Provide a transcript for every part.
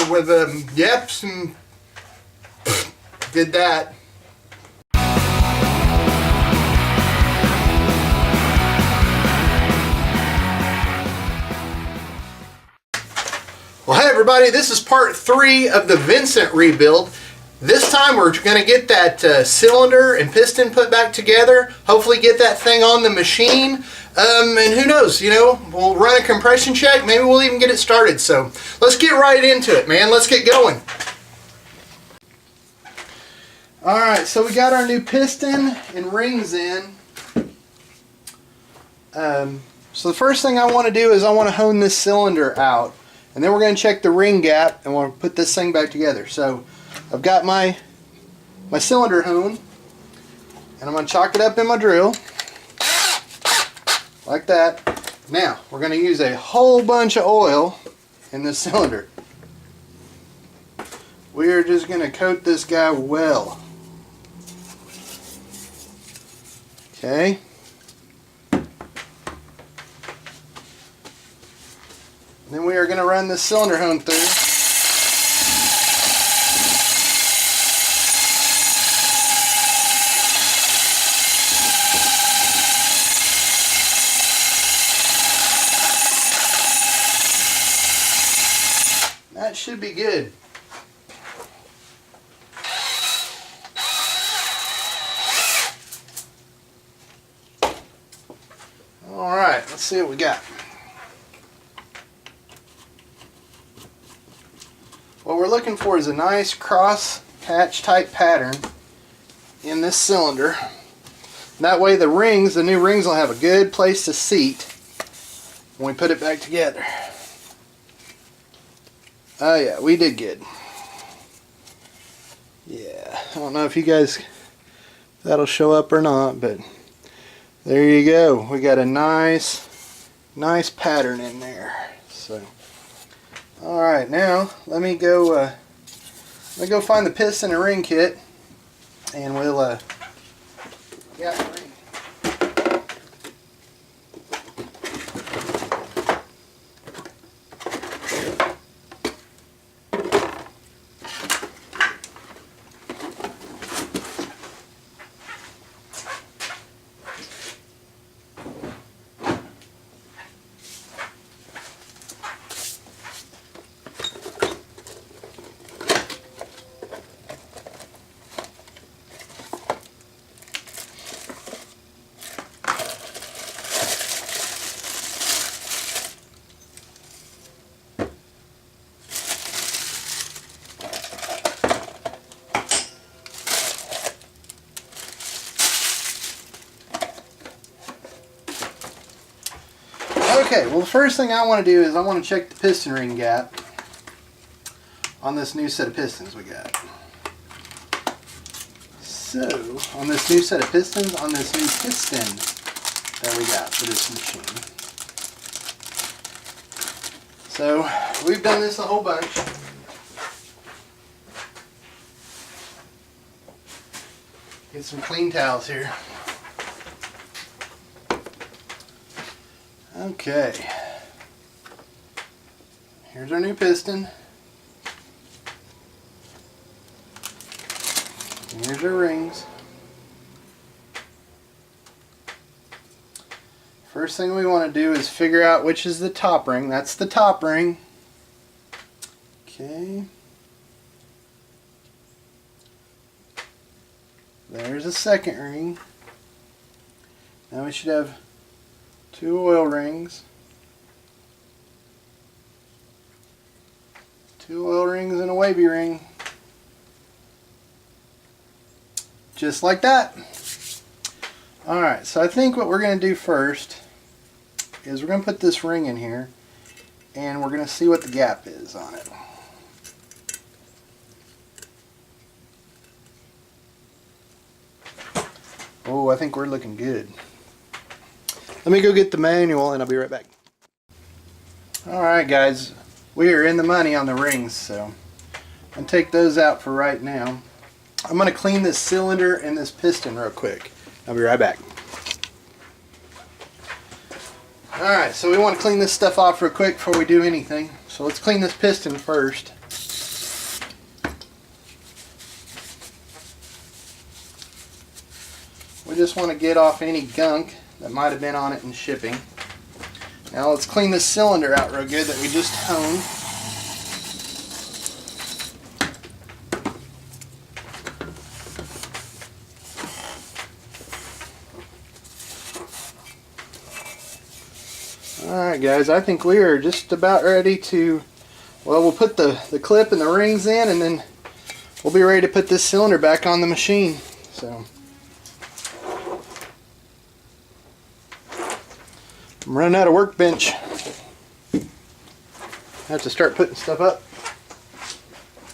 with yeps and did that. Well, hey everybody, this is part 3 of the Vinson rebuild. This time we're going to get that cylinder and piston put back together, hopefully get that thing on the machine, and who knows, you know, we'll run a compression check, maybe we'll even get it started. So let's get right into it, man. Let's get going. Alright, so we got our new piston and rings in. So the first thing I want to do is I want to hone this cylinder out. And then we're going to check the ring gap and we'll put this thing back together. So I've got my cylinder honed, and I'm going to chalk it up in my drill like that. Now we're going to use a whole bunch of oil in this cylinder. We are just going to coat this guy well. Okay. Then we are going to run this cylinder hone through. That should be good. Alright, let's see what we got. What we're looking for is a nice cross hatch type pattern in this cylinder. That way the new rings will have a good place to seat when we put it back together. Oh yeah, we did good. Yeah, I don't know if you guys, that'll show up or not, but there you go. We got a nice pattern in there. So. Alright, now let me go find the piston and ring kit, and we'll yeah, ring. Okay, well the first thing I want to do is I want to check the piston ring gap on this new set of pistons we got. So, on this new set of pistons, on this new piston that we got for this machine. So, we've done this a whole bunch. Get some clean towels here. Okay, here's our new piston. Here's our rings. First thing we want to do is figure out which is the top ring. That's the top ring. Okay. There's a second ring. Now we should have 2 oil rings, 2 oil rings and a wavy ring, just like that. Alright, so I think what we're going to do first is we're going to put this ring in here and we're going to see what the gap is on it. Oh, I think we're looking good. Let me go get the manual and I'll be right back. Alright guys, we are in the money on the rings, so I'm going to take those out for right now. I'm going to clean this cylinder and this piston real quick. I'll be right back. Alright, so we want to clean this stuff off real quick before we do anything. So let's clean this piston first. We just want to get off any gunk that might have been on it in shipping. Now let's clean this cylinder out real good that we just honed. Alright guys, I think we are just about ready to, well, we'll put the clip and the rings in, and then we'll be ready to put this cylinder back on the machine. So I'm running out of workbench. I have to start putting stuff up.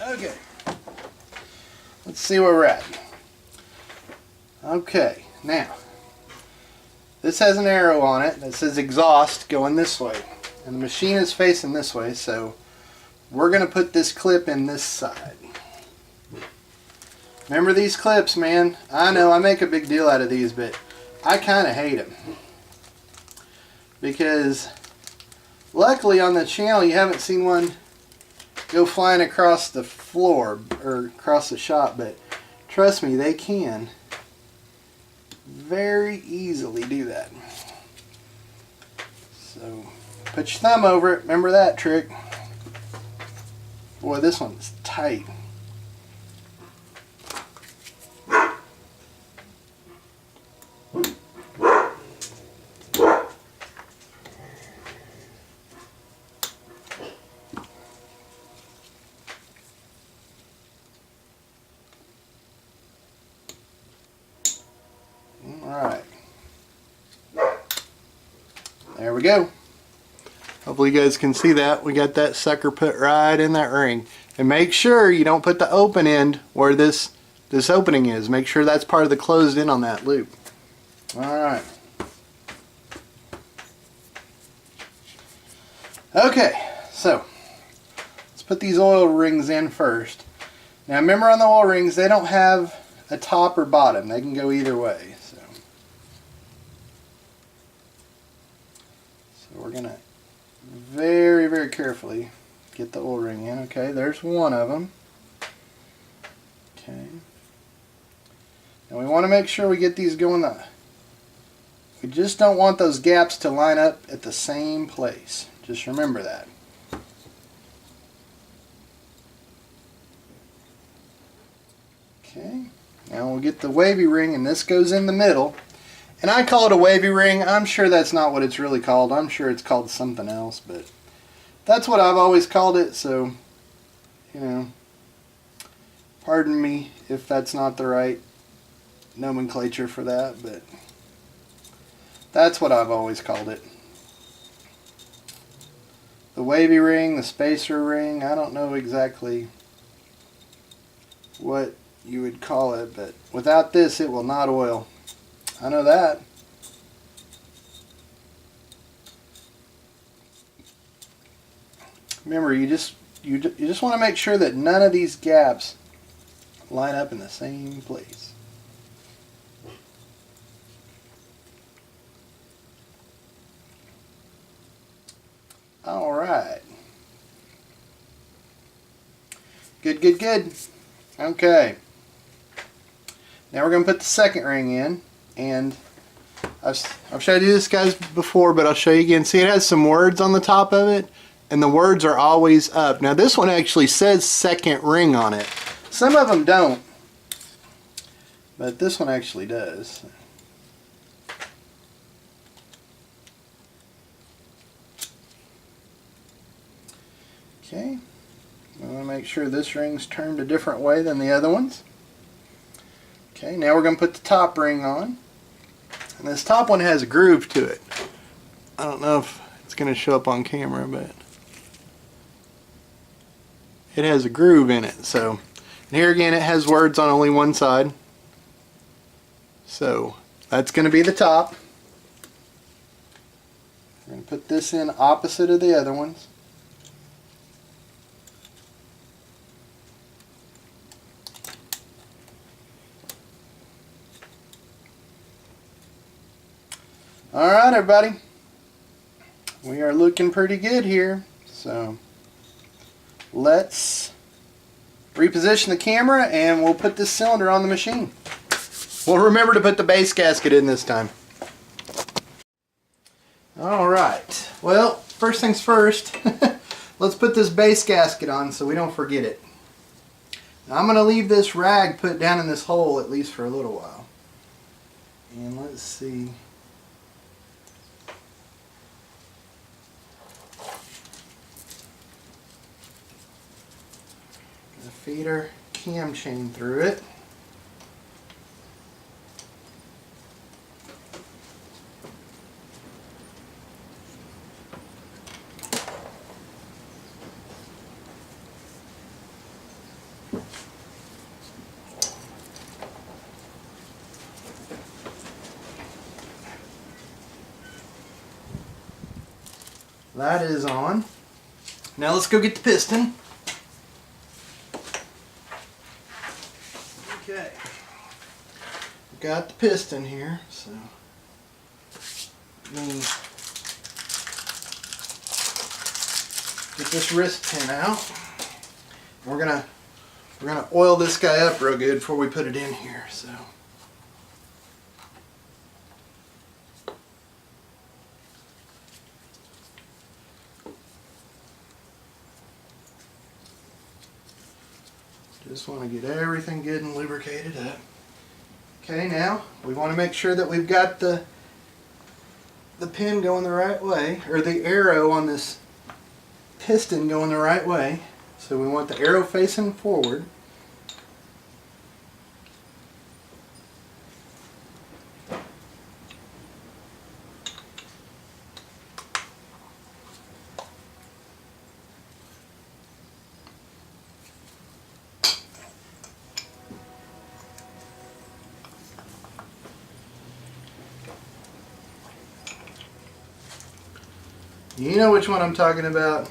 Okay. Let's see where we're at. Okay, now this has an arrow on it that says exhaust going this way, and the machine is facing this way, so we're going to put this clip in this side. Remember these clips, man. I know I make a big deal out of these, but I kind of hate them. Because luckily on the channel you haven't seen one go flying across the floor or across the shop, but trust me, they can very easily do that. So put your thumb over it. Remember that trick. Boy, this one's tight. Alright. There we go. Hopefully you guys can see that. We got that sucker put right in that ring. And make sure you don't put the open end where this opening is. Make sure that's part of the closed in on that loop. Alright. Okay, so let's put these oil rings in first. Now remember, on the oil rings, they don't have a top or bottom. They can go either way. So we're going to very, very carefully get the oil ring in. Okay, there's one of them. Okay. And we want to make sure we get these going up. We just don't want those gaps to line up at the same place. Just remember that. Okay. Now we'll get the wavy ring, and this goes in the middle. And I call it a wavy ring. I'm sure that's not what it's really called. I'm sure it's called something else, but that's what I've always called it, so, you know, pardon me if that's not the right nomenclature for that, but that's what I've always called it. The wavy ring, the spacer ring, I don't know exactly what you would call it, but without this it will not oil. I know that. Remember, you just want to make sure that none of these gaps line up in the same place. All right. Good, good, good. Okay. Now we're going to put the second ring in, and I've showed you this guys before, but I'll show you again. See, it has some words on the top of it, and the words are always up. Now this one actually says second ring on it. Some of them don't, but this one actually does. Okay, I want to make sure this ring's turned a different way than the other ones. Okay, now we're going to put the top ring on. And this top one has a groove to it. I don't know if it's going to show up on camera, but it has a groove in it. So, and here again it has words on only one side. So that's going to be the top. We're going to put this in opposite of the other ones. Alright everybody, we are looking pretty good here. So let's reposition the camera and we'll put this cylinder on the machine. We'll remember to put the base gasket in this time. Alright, well, first things first, let's put this base gasket on so we don't forget it. Now, I'm going to leave this rag put down in this hole at least for a little while. And let's see. Gonna feed our cam chain through it. That is on. Now let's go get the piston. Okay. Got the piston here, so let me get this wrist pin out. We're gonna oil this guy up real good before we put it in here. So. Just want to get everything good and lubricated up. Okay, now we want to make sure that we've got the pin going the right way, or the arrow on this piston going the right way. So we want the arrow facing forward. You know which one I'm talking about.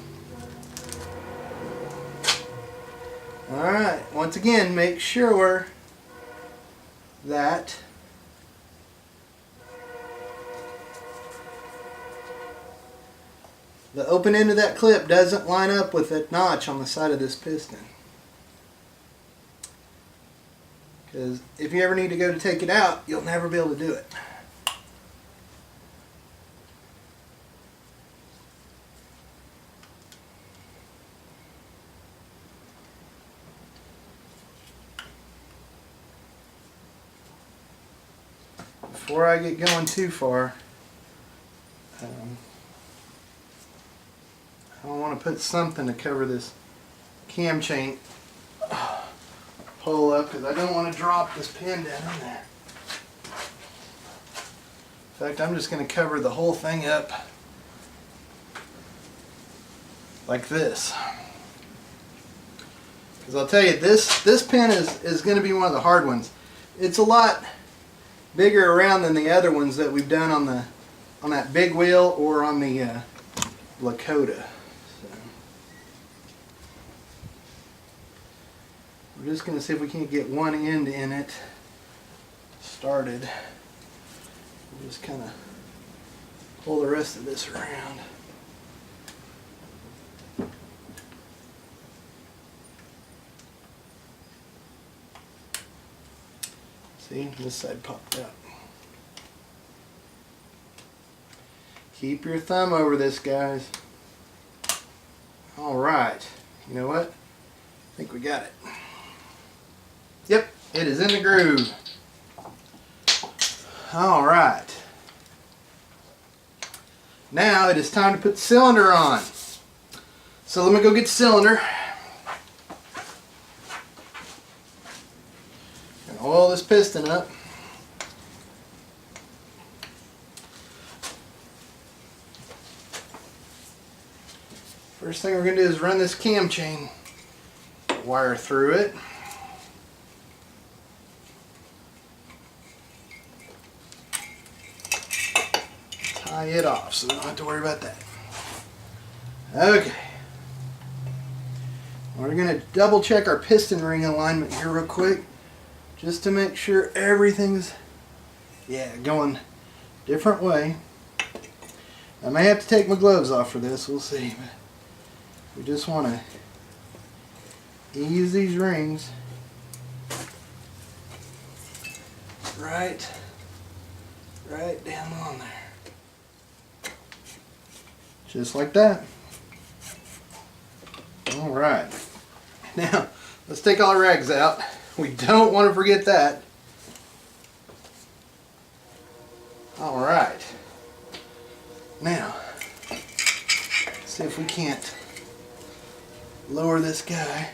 Alright, once again, make sure that the open end of that clip doesn't line up with that notch on the side of this piston. Because if you ever need to go to take it out, you'll never be able to do it. Before I get going too far, I want to put something to cover this cam chain pull up, because I don't want to drop this pin down in there. In fact, I'm just going to cover the whole thing up like this. Because I'll tell you, this pin is going to be one of the hard ones. It's a lot bigger around than the other ones that we've done on that big wheel or on the Lakota. So we're just going to see if we can't get one end in it started. We'll just kind of pull the rest of this around. See, this side popped up. Keep your thumb over this, guys. Alright, you know what? I think we got it. Yep, it is in the groove. Alright. Now it is time to put the cylinder on. So let me go get the cylinder. Oil this piston up. First thing we're going to do is run this cam chain wire through it. Tie it off so we don't have to worry about that. Okay. We're going to double check our piston ring alignment here real quick, just to make sure everything's going different way. I may have to take my gloves off for this, we'll see. But we just want to ease these rings right down on there. Just like that. Alright. Now, let's take all our rags out. We don't want to forget that. Alright. Now, see if we can't lower this guy.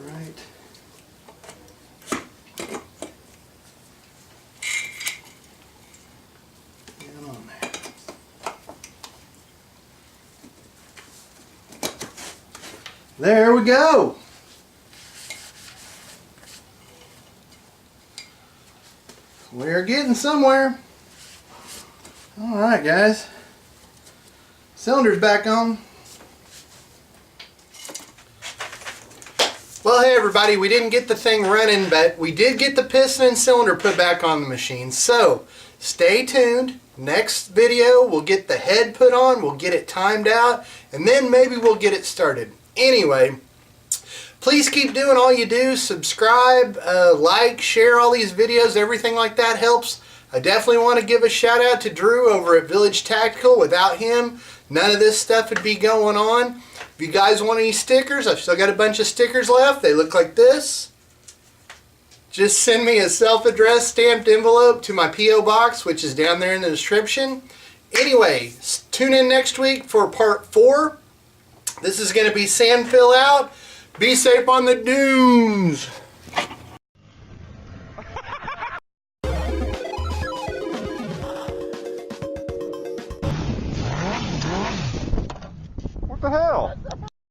Right. Down on there. There we go. We're getting somewhere. Alright guys, cylinder's back on. Well, hey everybody, we didn't get the thing running, but we did get the piston and cylinder put back on the machine. So stay tuned. Next video we'll get the head put on, we'll get it timed out, and then maybe we'll get it started. Anyway, please keep doing all you do. Subscribe, like, share all these videos. Everything like that helps. I definitely want to give a shout out to Drew over at Village Tactical. Without him, none of this stuff would be going on. If you guys want any stickers, I've still got a bunch of stickers left. They look like this. Just send me a self-addressed stamped envelope to my P.O. box, which is down there in the description. Anyway, tune in next week for part 4. This is going to be sand fill out. Be safe on the dunes. What the hell?